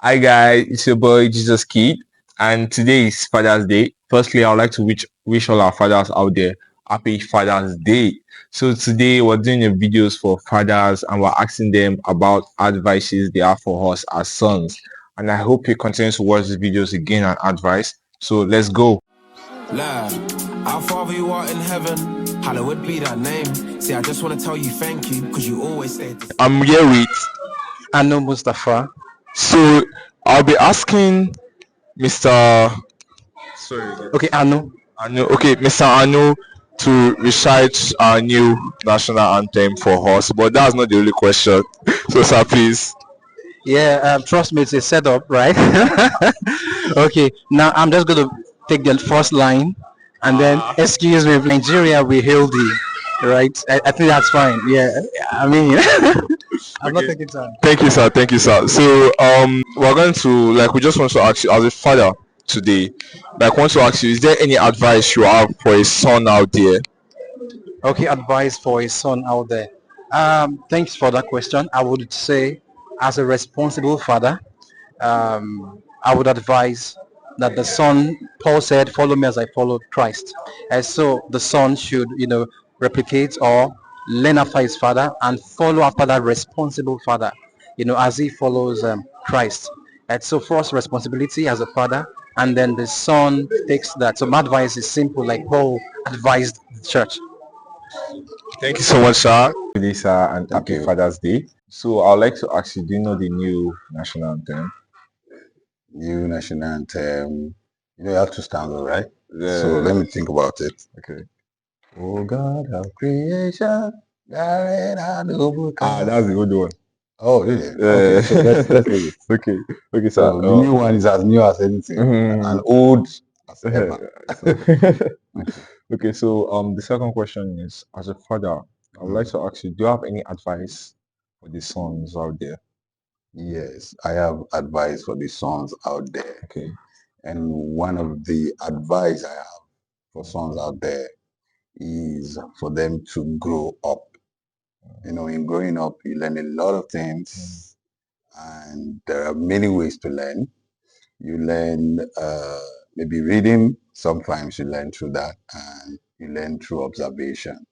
Hi guys, it's your boy Jesus Kid, and today is Father's Day. Firstly, I would like to wish all our fathers out there happy Father's Day. So today we're doing the videos for fathers, and we're asking them about advices they have for us as sons. And I hope you continue to watch these videos again and advice. So let's go. Lad, our Father who art in heaven, hallowed be thy name. See, I just want to tell you thank you, because you always stay. I'm here with. Anu Mustafa. So I'll be asking Mr. Sorry. Okay, Anu. Mr. Anu to recite our new national anthem for us, but that's not the only question. So, sir, please. Yeah, trust me, it's a setup, right? Okay, now I'm just going to take the first line and then, excuse me, Nigeria, we hail thee, right? I think that's fine. Yeah, I mean, I'm not taking time. Thank you, sir. Thank you, sir. So, we're going to we just want to ask you, as a father today, want to ask you, is there any advice you have for a son out there? Okay, advice for a son out there. Thanks for that question. I would say, as a responsible father, I would advise that the son, Paul said, follow me as I followed Christ. And so the son should, replicate or learn after his father and follow after that responsible father, as he follows Christ. And so first responsibility as a father, and then the son takes that. So my advice is simple, like Paul advised the church. Thank you so much, sir. Today, sir, and happy Father's Day. So, I'd like to ask you, do you know the new national anthem? New national anthem. You have to stand all right. So let me think about it. Okay. Oh God of creation, that's the old one. Oh, really? Okay, so let's leave it. Okay, sir. So the new one is as new as anything, and old as ever. Okay, so the second question is, as a father, I would like to ask you, do you have any advice for the sons out there? Yes, I have advice for the sons out there. Okay. And one of the advice I have for sons out there is for them to grow up. In growing up, you learn a lot of things, and there are many ways to learn. You learn maybe reading, sometimes you learn through that, and you learn through observation.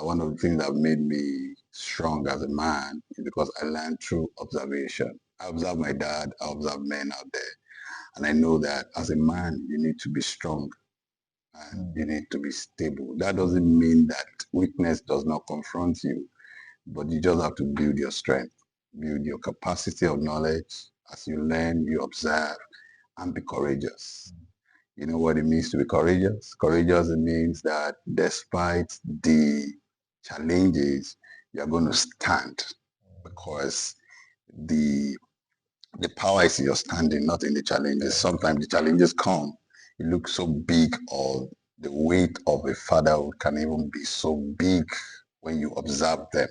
One of the things that made me strong as a man is because I learned through observation. I observe my dad, I observe men out there, and I know that as a man, you need to be strong and you need to be stable. That doesn't mean that weakness does not confront you, but you just have to build your strength, build your capacity of knowledge. As you learn, you observe, and be courageous. You know what it means to be courageous? Courageous, it means that despite the challenges, you're going to stand, because the power is in your standing, not in the challenges. Sometimes the challenges come, it looks so big, or the weight of a fatherhood can even be so big when you observe them.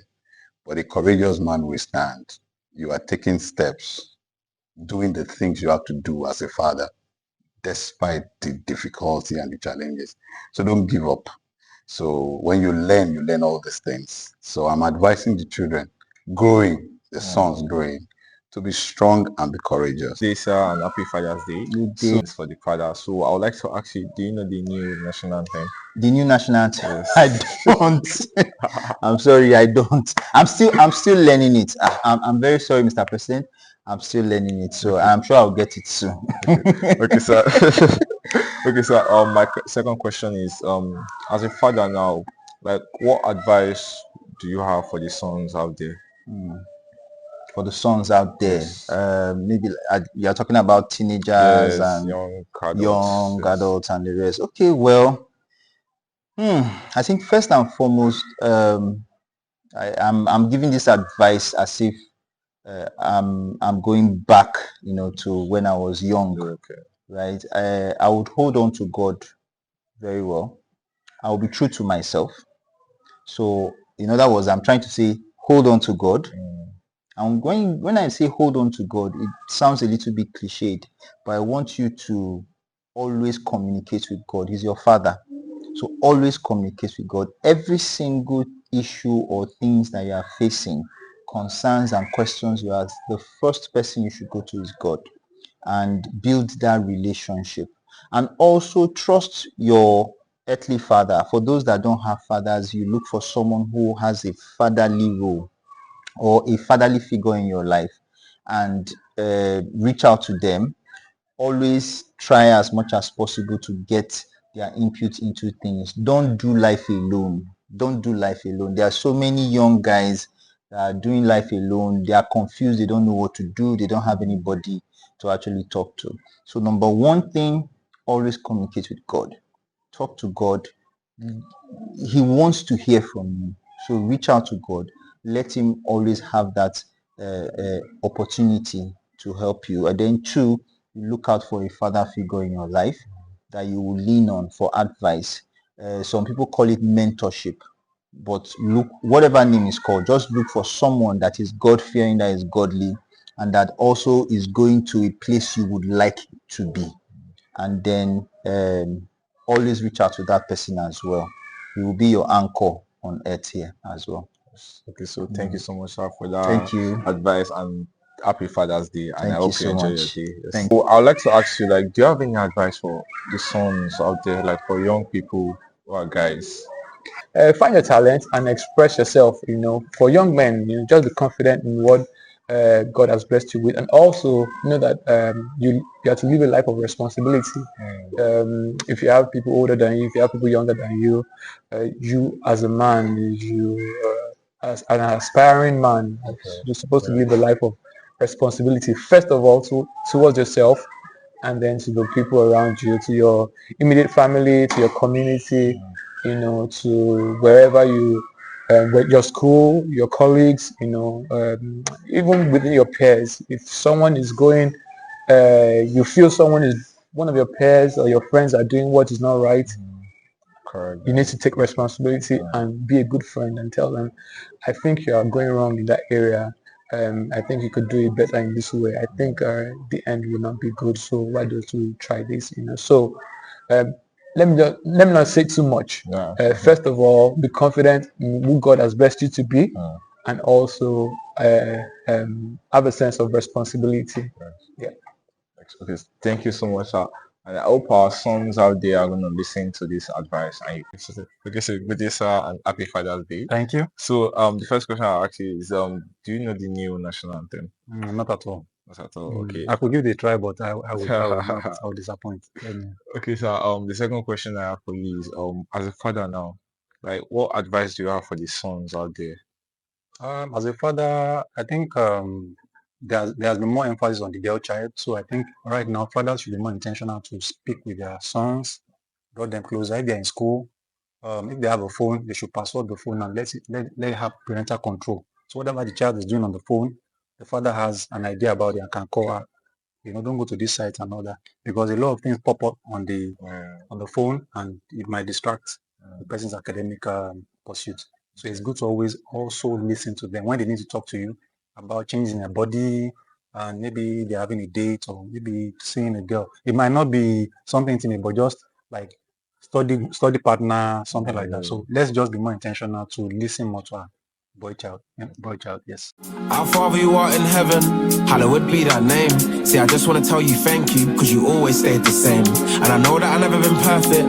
But a courageous man will stand. You are taking steps, doing the things you have to do as a father, despite the difficulty and the challenges. So don't give up. So when you learn all these things. So I'm advising the children the sons growing, to be strong and be courageous. Today, sir, and happy Father's Day. So it's for the father. So I would like to ask you, do you know the new national anthem? The new national anthem? Yes. I don't. I'm sorry, I don't. I'm still learning it. I'm very sorry, Mr. President. I'm still learning it, so I'm sure I'll get it soon. Okay, sir. Okay, sir. My second question is, as a father now, what advice do you have for the sons out there? For the sons out there, Yes. maybe you're talking about teenagers and young adults and the rest. Okay, well, I think first and foremost, I'm giving this advice as if I'm going back, to when I was young. Okay. Right? I would hold on to God very well. I will be true to myself. So in other words, I'm trying to say hold on to God. When I say hold on to God, it sounds a little bit cliched, but I want you to always communicate with God. He's your father. So always communicate with God. Every single issue or things that you are facing, concerns and questions you have, the first person you should go to is God, and build that relationship. And also trust your earthly father. For those that don't have fathers, you look for someone who has a fatherly role or a fatherly figure in your life, and reach out to them. Always try as much as possible to get their input into things. Don't do life alone. Don't do life alone. There are so many young guys that are doing life alone. They are confused. They don't know what to do. They don't have anybody to actually talk to. So number one thing, always communicate with God. Talk to God. He wants to hear from you. So reach out to God. Let him always have that opportunity to help you. And then two, look out for a father figure in your life that you will lean on for advice. Some people call it mentorship, but look, whatever name is called, just look for someone that is God-fearing, that is godly, and that also is going to a place you would like to be. And then always reach out to that person as well. He will be your anchor on earth here as well. Okay, so thank you so much, sir, for that Thank you. advice, and happy Father's Day. And Thank I you hope so you enjoy much. your day. Yes. Thank So I would like to ask you, like, do you have any advice for the sons out there, like for young people who are guys? Find your talent and express yourself. For young men, just be confident in what God has blessed you with, and also know that you have to live a life of responsibility. If you have people older than you, if you have people younger than you, you as a man, as an aspiring man, you're supposed to live a life of responsibility. First of all, towards yourself, and then to the people around you, to your immediate family, to your community, to wherever you, with your school, your colleagues, even within your peers. If someone is going, you feel one of your peers or your friends are doing what is not right, Correct. you need to take responsibility and be a good friend and tell them, I think you are going wrong in that area. I think you could do it better in this way. I think the end will not be good. So why don't we try this? So let me not say too much. Yeah. First of all, be confident in who God has blessed you to be, and also have a sense of responsibility. Yeah. Okay, thank you so much, sir. And I hope our sons out there are going to listen to this advice. And okay, so good day, sir, and happy Father's Day. Thank you. So, the first question I'll ask you is, do you know the new national anthem? Not at all. Not at all. Okay. I could give it a try, but I will disappoint. Okay, so the second question I have for you is, as a father now, like, what advice do you have for the sons out there? As a father, I think there has been more emphasis on the girl child. So I think right now fathers should be more intentional to speak with their sons, draw them closer. If they're in school, if they have a phone, they should password the phone and let it have parental control. So whatever the child is doing on the phone, the father has an idea about it and can call her. Don't go to this site and all that, because a lot of things pop up on the phone and it might distract the person's academic pursuit. So it's good to always also listen to them when they need to talk to you about changing their body, and maybe they're having a date or maybe seeing a girl. It might not be something intimate, but just like study partner, something like that. So let's just be more intentional to listen more to our boy child, yes. Our Father who art in heaven, hallowed be thy name. See, I just want to tell you thank you, because you always stayed the same. And I know that I've never been perfect,